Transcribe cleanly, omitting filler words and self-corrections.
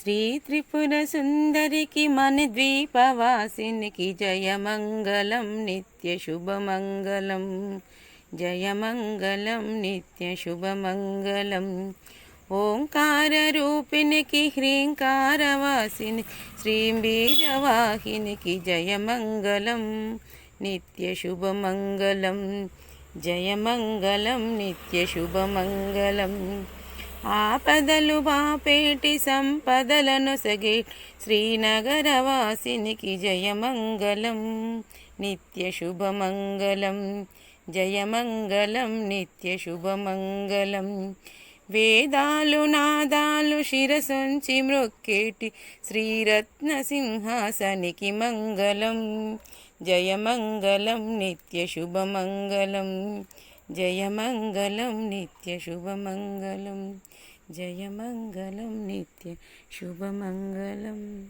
శ్రీ త్రిపుర సుందరికి మన ద్వీపవాసినికి జయమంగళం నిత్య శుభమంగళం. జయమంగళం నిత్య శుభమంగళం. ఓంకార రూపినికి హ్రీంకారవాసిని శ్రీంబీజవాహినికి జయమంగళం నిత్య శుభమంగళం. జయమంగళం నిత్య శుభమంగళం. ఆపదలు బాపేటి సంపదలను సగే శ్రీనగరవాసినికి జయమంగళం నిత్య శుభమంగళం. జయమంగళం నిత్య శుభమంగళం. వేదాలు నాదాలు శిరసొంచి మ్రొక్కేటి శ్రీరత్న సింహాసనికి మంగళం. జయమంగళం నిత్య శుభమంగళం. జయమంగళం నిత్య శుభమంగళం. జయమంగళం నిత్య శుభమంగళం.